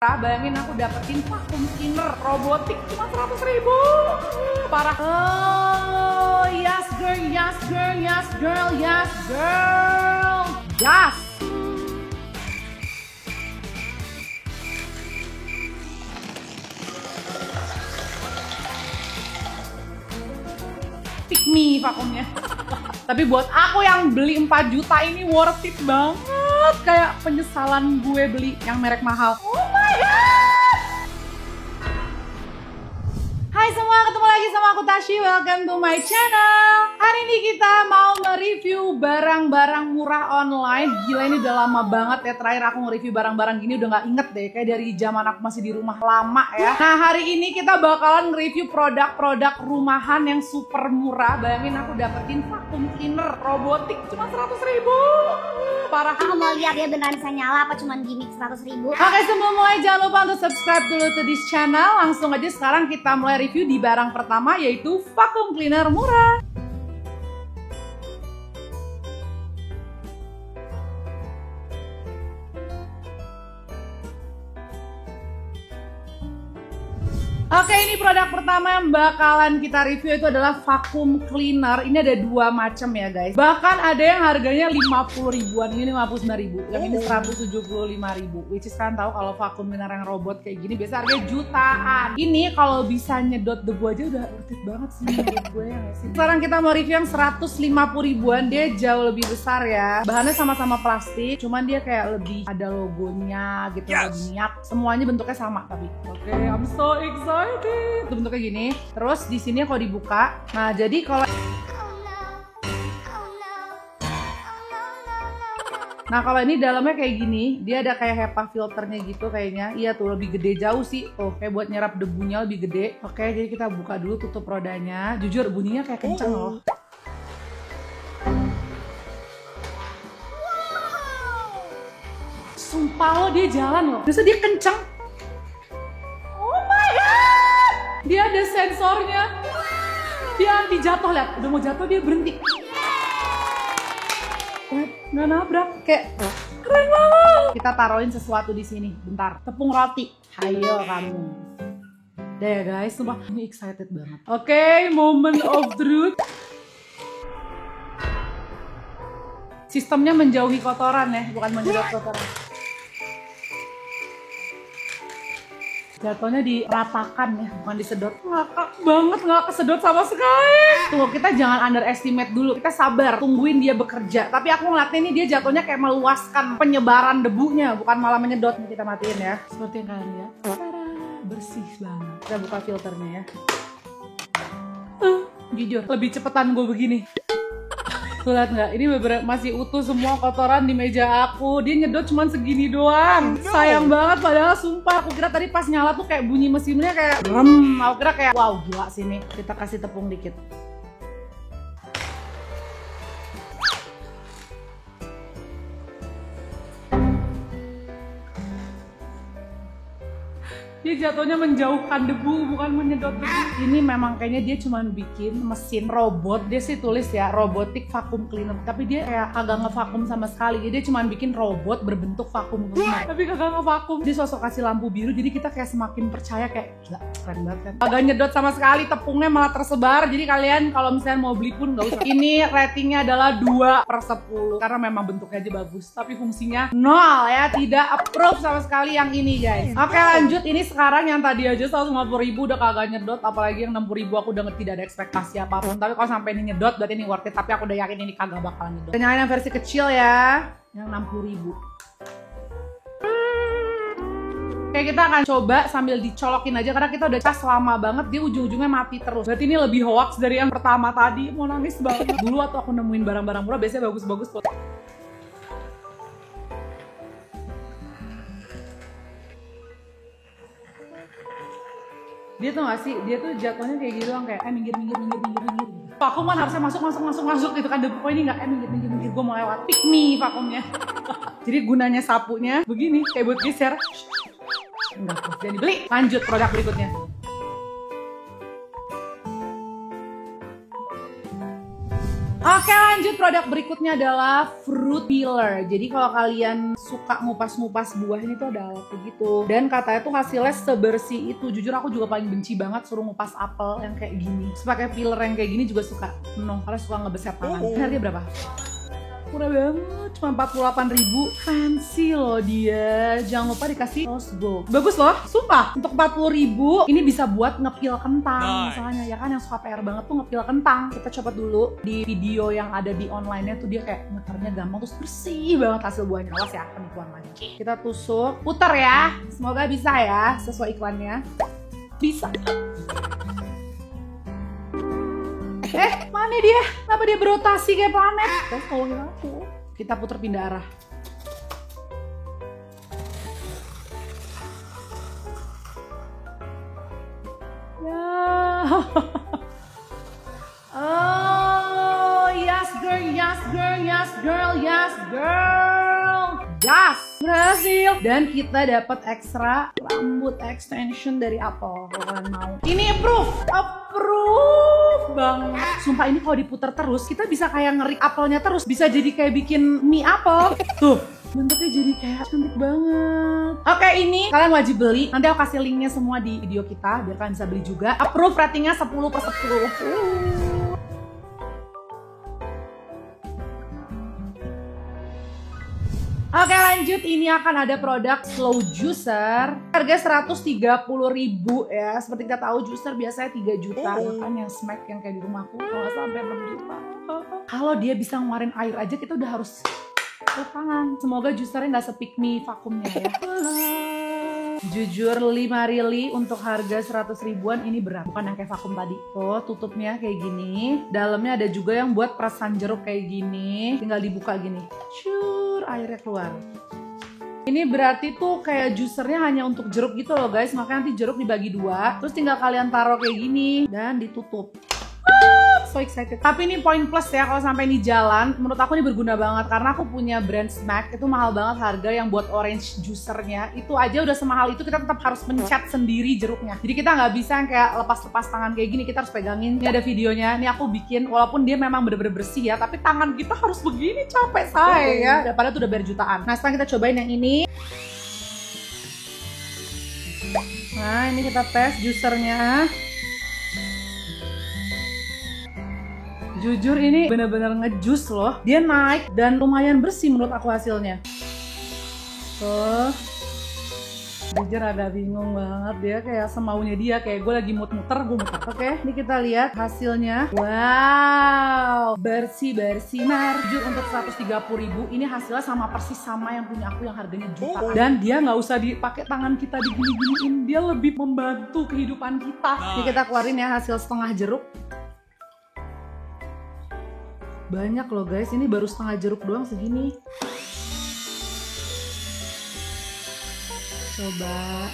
Bayangin aku dapetin vacuum cleaner robotik cuma 100.000. Parah. Oh, yes girl, yes girl, yes girl, yes girl. Yes. Pick me vakumnya. Tapi buat aku yang beli 4 juta ini worth it banget. Kayak penyesalan gue beli yang merek mahal. Oh my god. Hai semua, ketemu lagi sama aku Tashi. Welcome to my channel. Hari ini kita mau nge-review barang-barang murah online. Gila, ini udah lama banget ya terakhir aku nge-review barang-barang gini. Udah gak inget deh, kayak dari zaman aku masih di rumah lama ya. Nah, hari ini kita bakalan nge-review produk-produk rumahan yang super murah. Bayangin aku dapetin vacuum cleaner robotik cuma 100.000. Parah. Aku mau lihat dia beneran bisa nyala apa cuman gimmick 100.000. Oke, sebelum mulai jangan lupa untuk subscribe dulu to this channel. Langsung aja sekarang kita mulai review di barang pertama, yaitu vacuum cleaner murah. Oke, ini produk pertama yang bakalan kita review itu adalah vacuum cleaner. Ini ada dua macam ya guys. Bahkan ada yang harganya 50 ribuan, ini 59 ribu. Yang ini 175 ribu. Which is kalian tahu kalau vacuum cleaner yang robot kayak gini biasa harganya jutaan. Ini kalau bisa nyedot debu aja udah worth it banget sih menurut gue ya guys. Sekarang kita mau review yang 150 ribuan. Dia jauh lebih besar ya. Bahannya sama-sama plastik, cuman dia kayak lebih ada logonya gitu, lebih niat. Semuanya bentuknya sama tapi. Oke, I'm so excited. Itu bentuknya gini. Terus di sini kalau dibuka, nah jadi kalau ini dalamnya kayak gini, dia ada kayak HEPA filternya gitu kayaknya. Iya tuh lebih gede jauh sih. Tuh kayak buat nyerap debunya lebih gede. Oke, jadi kita buka dulu tutup rodanya. Jujur bunyinya kayak kenceng loh. Sumpah lo dia jalan loh. Terus dia kenceng. Dia ada sensornya. Dia anti jatuh, lihat. Udah mau jatuh dia berhenti. Nggak nabrak, kayak keren banget. Kita taruhin sesuatu di sini. Bentar, tepung roti. Hayo kamu. Udah ya guys, sumpah ini excited banget. Oke, moment of truth. Sistemnya menjauhi kotoran ya, bukan menyedot kotoran. Jatuhnya diratakan ya, bukan disedot. Ngakak banget, nggak kesedot sama sekali. Tunggu, kita jangan underestimate dulu. Kita sabar, tungguin dia bekerja. Tapi aku ngeliatnya ini dia jatuhnya kayak meluaskan penyebaran debunya, bukan malah menyedot. Ini kita matiin ya. Seperti yang kalian lihat. Tada, bersih banget. Kita buka filternya ya. Jujur, lebih cepetan gue begini. Tuh lihat nggak? Ini masih utuh semua kotoran di meja aku. Dia nyedot cuman segini doang. Sayang banget padahal sumpah. Aku kira tadi pas nyala tuh kayak bunyi mesinnya kayak rem. Aku kira kayak wow gila sini. Kita kasih tepung dikit. Dia jatuhnya menjauhkan debu, bukan menyedot debu. Ini memang kayaknya dia cuma bikin mesin robot. Dia sih tulis ya, robotic vacuum cleaner. Tapi dia kayak kagak ngevakum sama sekali. Jadi dia cuma bikin robot berbentuk vacuum cleaner. Tapi kagak ngevakum. Dia sosok kasih lampu biru, jadi kita kayak semakin percaya kayak, gila, keren banget kan. Kagak nyedot sama sekali, tepungnya malah tersebar. Jadi kalian kalau misalnya mau beli pun gak usah. Ini ratingnya adalah 2/10. Karena memang bentuknya aja bagus. Tapi fungsinya 0 ya, tidak approve sama sekali yang ini guys. Oke, lanjut. Ini sekarang yang tadi aja 150.000 udah kagak nyedot, apalagi yang 60.000 aku udah tidak ada ekspektasi apapun. Tapi kalau sampai ini nyedot berarti ini worth it, tapi aku udah yakin ini kagak bakalan nyedot. Kita nyalain yang versi kecil ya, yang 60.000. Oke, kita akan coba sambil dicolokin aja karena kita udah cas lama banget, dia ujung-ujungnya mati terus. Berarti ini lebih hoax dari yang pertama tadi. Mau nangis banget. Dulu atau aku nemuin barang-barang murah biasanya bagus-bagus tuh. Dia tuh gak sih, dia tuh jatuhnya kayak gitu doang, kayak minggir. Vakum kan harusnya masuk gitu kan, debu ini gak, minggir, gue mau lewat. Pick me vakumnya. Jadi gunanya sapunya begini, kayak buat geser. Enggak, jadi beli. Lanjut produk berikutnya. Oke, lanjut, produk berikutnya adalah fruit peeler. Jadi kalau kalian suka ngupas-ngupas buah, ini tuh ada alat begitu. Dan katanya tuh hasilnya sebersih itu. Jujur aku juga paling benci banget suruh ngupas apel yang kayak gini. Terus pakai peeler yang kayak gini juga suka karena suka ngebeset tangan. Harganya berapa? Murah banget, cuma 48.000. Fancy loh dia. Jangan lupa dikasih rose gold. Bagus loh, sumpah. Untuk 40.000 ini bisa buat ngepil kentang. Misalnya ya kan yang suka PR banget tuh ngepil kentang. Kita coba dulu di video yang ada di online-nya tuh dia kayak ngeternya gampang terus bersih banget hasil buahnya. Awas ya, penipuan lagi. Kita tusuk, putar ya. Semoga bisa ya sesuai iklannya. Bisa. Mana dia? Kenapa dia berotasi kayak planet? Terus tolongin aku. Kita putar pindah arah. Ya. Oh, yes girl, yes girl, yes girl, yes girl. Yes, berhasil. Dan kita dapat ekstra rambut extension dari Apple. Kalau kalian mau. Ini approve banget. Sumpah ini kalau diputar terus, kita bisa kayak ngerik apelnya terus. Bisa jadi kayak bikin mie apel. Tuh, bentuknya jadi kayak cantik banget. Oke, ini kalian wajib beli. Nanti aku kasih linknya semua di video kita biar kalian bisa beli juga. Approve, ratingnya 10/10. Oke, lanjut, ini akan ada produk slow juicer. Harga 130.000 ya. Seperti kita tahu juicer biasanya 3 juta. Kan yang smack yang kayak di rumahku kalau sampai 6 juta. Kalau dia bisa ngeluarin air aja kita udah harus tangan. Semoga juicernya nggak se-pick me vakumnya ya. Jujur 5 rili untuk harga 100 ribuan ini berat. Bukan yang kayak vakum tadi. Tuh tutupnya kayak gini. Dalamnya ada juga yang buat perasan jeruk kayak gini. Tinggal dibuka gini. Airnya keluar. Ini berarti tuh kayak juicernya hanya untuk jeruk gitu loh guys. Makanya nanti jeruk dibagi 2. Terus tinggal kalian taruh kayak gini dan ditutup. So excited. Tapi ini poin plus ya kalau sampai ini jalan. Menurut aku ini berguna banget karena aku punya brand Smack itu mahal banget harga yang buat orange juicernya. Itu aja udah semahal itu kita tetap harus mencet sendiri jeruknya. Jadi kita nggak bisa yang kayak lepas-lepas tangan kayak gini. Kita harus pegangin. Ini ada videonya. Ini aku bikin walaupun dia memang bener-bener bersih ya. Tapi tangan kita harus begini capek saya ya. Daripada tuh udah bayar jutaan. Nah sekarang kita cobain yang ini. Nah ini kita tes juicernya. Jujur ini bener-bener ngejus loh. Dia naik dan lumayan bersih menurut aku hasilnya. Tuh. Jujur agak bingung banget. Dia kayak semaunya dia. Kayak gue lagi muter, gue muter. Oke, ini kita lihat hasilnya. Wow, bersih-bersih. Nah, jujur untuk 130.000 ini hasilnya sama persis sama yang punya aku yang harganya juta. Dan dia nggak usah dipakai tangan kita digini-giniin. Dia lebih membantu kehidupan kita. Ini kita keluarin ya hasil setengah jeruk. Banyak loh guys, ini baru setengah jeruk doang segini. Coba.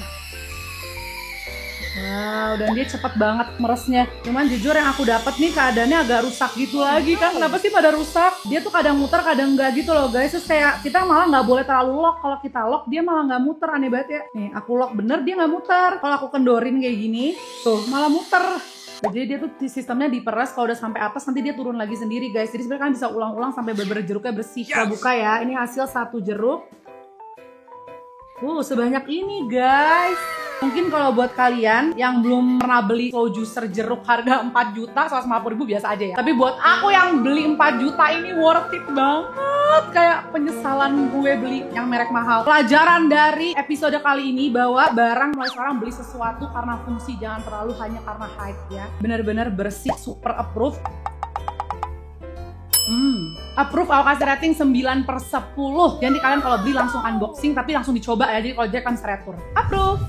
Wow, dan dia cepet banget meresnya. Cuman jujur yang aku dapat nih keadaannya agak rusak gitu lagi kan. Kenapa sih pada rusak? Dia tuh kadang muter, kadang enggak gitu loh guys. Terus kayak kita malah nggak boleh terlalu lock. Kalau kita lock dia malah nggak muter, aneh banget ya. Nih aku lock bener dia nggak muter. Kalau aku kendorin kayak gini, tuh malah muter. Jadi dia tuh sistemnya diperas, kalau udah sampai atas nanti dia turun lagi sendiri guys. Jadi sebenarnya kan bisa ulang-ulang sampai bener-bener jeruknya bersih. Kita buka ya, ini hasil 1 jeruk. Sebanyak ini guys. Mungkin kalau buat kalian yang belum pernah beli slow juicer jeruk harga 4 juta, 150.000 biasa aja ya. Tapi buat aku yang beli 4 juta ini worth it banget. Kayak penyesalan gue beli yang merek mahal. Pelajaran dari episode kali ini bahwa barang mulai sekarang beli sesuatu karena fungsi, jangan terlalu hanya karena hype ya. Benar-benar bersih, super approve. Approve, aku kasih rating 9/10. Jadi kalian kalau beli langsung unboxing tapi langsung dicoba ya. Jadi kalau Jack kan seretur. Approve.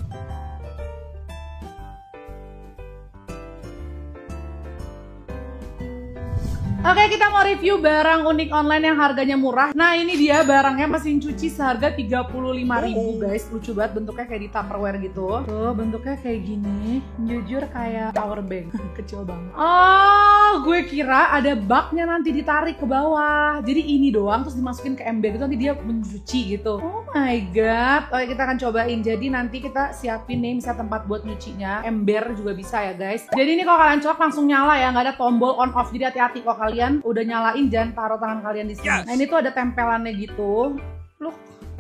Oke, kita mau review barang unik online yang harganya murah. Nah, ini dia barangnya, mesin cuci seharga 35.000 guys. Lucu banget, bentuknya kayak di Tupperware gitu. Tuh, bentuknya kayak gini. Jujur kayak power bank. Kecil banget. Oh, gue kira ada baknya nanti ditarik ke bawah. Jadi ini doang terus dimasukin ke ember gitu, nanti dia mencuci gitu. Oh my god. Oke, kita akan cobain. Jadi nanti kita siapin nih misal tempat buat nyucinya. Ember juga bisa ya guys. Jadi ini kalau kalian colok langsung nyala ya, nggak ada tombol on off. Jadi hati-hati kalau kalian udah nyalain, jangan taruh tangan kalian di sini. Nah ini tuh ada tempelannya gitu. Look.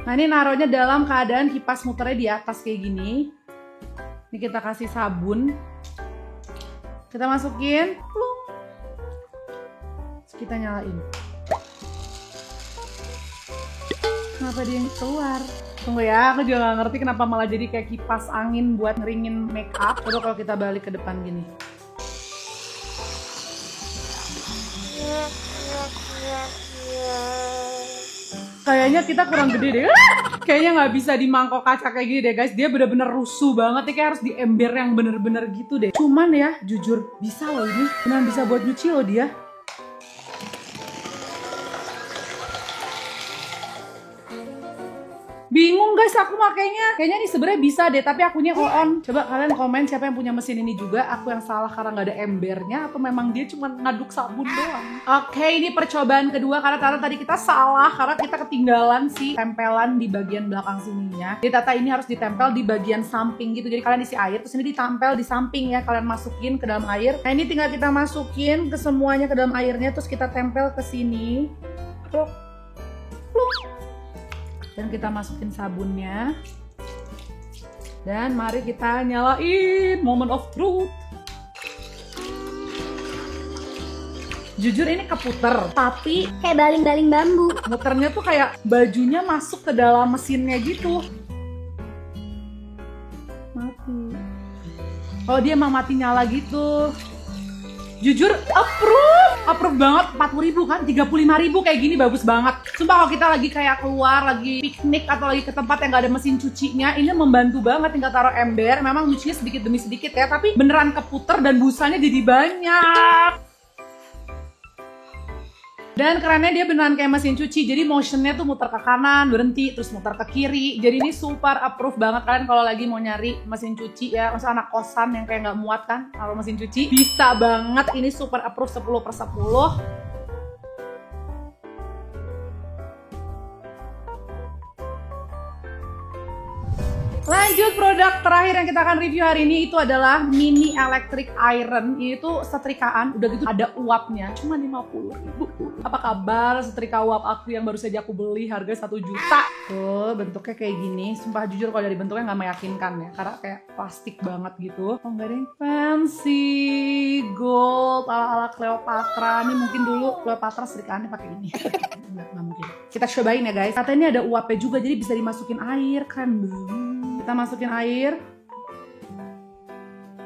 Nah ini naruhnya dalam keadaan kipas muternya di atas kayak gini. Ini kita kasih sabun. Kita masukin, plung. Terus kita nyalain. Kenapa dia keluar? Tunggu ya, aku juga gak ngerti kenapa malah jadi kayak kipas angin buat ngeringin make up. Coba kalau kita balik ke depan gini. Kayaknya kita kurang gede deh. Kayaknya nggak bisa di mangkok kaca kayak gini deh guys. Dia bener-bener rusuh banget. Kayak harus di ember yang bener-bener gitu deh. Cuman ya, jujur bisa loh ini. Beneran bisa buat nyuci loh dia. Bingung guys aku makainya. Kayaknya ini sebenarnya bisa deh, tapi akunya on. Coba kalian komen siapa yang punya mesin ini juga. Aku yang salah karena nggak ada embernya, atau memang dia cuma ngaduk sabun doang. Oke, ini percobaan kedua karena tadi kita salah karena kita ketinggalan si tempelan di bagian belakang sininya. Jadi Tata ini harus ditempel di bagian samping gitu. Jadi kalian isi air, terus ini ditempel di samping ya. Kalian masukin ke dalam air. Nah ini tinggal kita masukin ke semuanya ke dalam airnya, terus kita tempel ke sini. Pluk. Pluk. Dan kita masukin sabunnya. Dan mari kita nyalain. Moment of truth. Jujur ini keputer, tapi Kayak baling-baling bambu. muternya tuh kayak bajunya masuk ke dalam mesinnya gitu. Mati. Oh dia emang mati nyala gitu. Jujur approve banget. 40.000 kan, 35.000 kayak gini bagus banget. Sumpah kalau kita lagi kayak keluar, lagi piknik atau lagi ke tempat yang gak ada mesin cucinya, ini membantu banget. Tinggal taruh ember, memang nyucinya sedikit demi sedikit ya, tapi beneran keputer dan busanya jadi banyak. Dan kerennya dia beneran kayak mesin cuci, jadi motionnya tuh muter ke kanan, berhenti, terus muter ke kiri. Jadi ini super approve banget kalian kalau lagi mau nyari mesin cuci ya. Maksudnya anak kosan yang kayak nggak muat kan kalau mesin cuci. Bisa banget, ini super approve 10/10. Lanjut, produk terakhir yang kita akan review hari ini itu adalah mini electric iron. Ini tuh setrikaan, udah gitu ada uapnya, cuma 50.000. Apa kabar setrika uap aku yang baru saja aku beli harga 1 juta. Tuh bentuknya kayak gini. Sumpah jujur kalau dari bentuknya nggak meyakinkan ya, karena kayak plastik banget gitu. Oh nggak ada yang fancy gold ala-ala Cleopatra. Ini mungkin dulu Cleopatra setrikaannya pakai ini. Nggak mungkin. Kita cobain ya guys. Katanya ini ada uapnya juga, jadi bisa dimasukin air. Keren banget. Kita masukin air.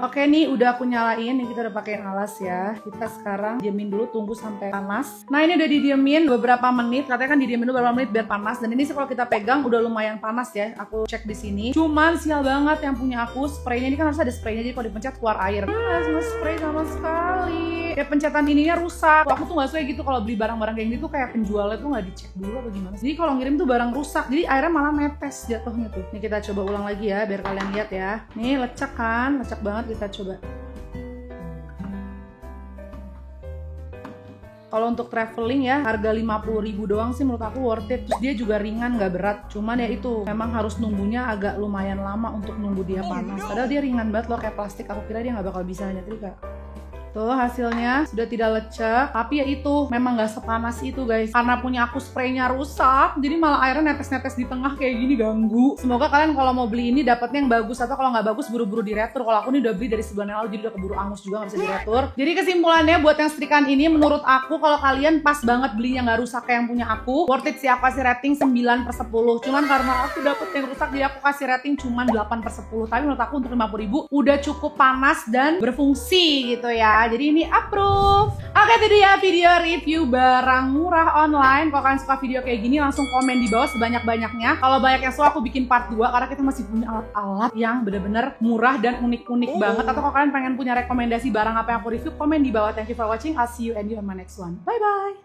Oke nih udah aku nyalain, nih kita udah pakein alas ya. Kita sekarang diamin dulu, tunggu sampai panas. Nah ini udah didiemin beberapa menit, katanya kan didiemin dulu beberapa menit biar panas. Dan ini sih kalau kita pegang udah lumayan panas ya. Aku cek di sini. Cuman sial banget yang punya aku, spraynya ini kan harus ada spraynya, jadi kalau dipencet keluar air. Nggak spray sama sekali. Kayak pencetan ininya rusak. Aku tuh nggak suka gitu kalau beli barang-barang kayak gini tuh kayak penjualnya tuh nggak dicek dulu apa gimana. Jadi kalau ngirim tuh barang rusak, jadi airnya malah netes jatuhnya tuh. Ini kita coba ulang lagi ya biar kalian lihat ya. Nih lecek kan, lecek banget. Kita coba. Kalau untuk traveling ya harga 50.000 doang sih menurut aku worth it. Terus dia juga ringan, nggak berat. Cuman ya itu memang harus nunggunya agak lumayan lama untuk nunggu dia panas. Padahal dia ringan banget loh kayak plastik. Aku kira dia nggak bakal bisa nyetrika. Tuh hasilnya sudah tidak lecek, tapi ya itu memang nggak sepanas itu guys. Karena punya aku spraynya rusak, jadi malah airnya netes-netes di tengah kayak gini, ganggu. Semoga kalian kalau mau beli ini dapatnya yang bagus, atau kalau nggak bagus buru-buru diretur. Kalau aku nih udah beli dari sebulan yang lalu, jadi udah keburu angus juga, nggak bisa diretur. Jadi kesimpulannya buat yang setrikaan ini, menurut aku kalau kalian pas banget belinya nggak rusak kayak yang punya aku, worth it sih. Aku kasih rating 9/10. Cuman karena aku dapet yang rusak, jadi aku kasih rating cuman 8/10. Tapi menurut aku untuk 50.000 udah cukup panas dan berfungsi gitu ya. Jadi ini approve. Oke, itu dia video review barang murah online. Kalau kalian suka video kayak gini langsung komen di bawah sebanyak-banyaknya. Kalau banyak yang suka aku bikin part 2 karena kita masih punya alat-alat yang bener-bener murah dan unik-unik banget. Atau kalau kalian pengen punya rekomendasi barang apa yang aku review, komen di bawah. Thank you for watching. I'll see you and you on my next one. Bye bye.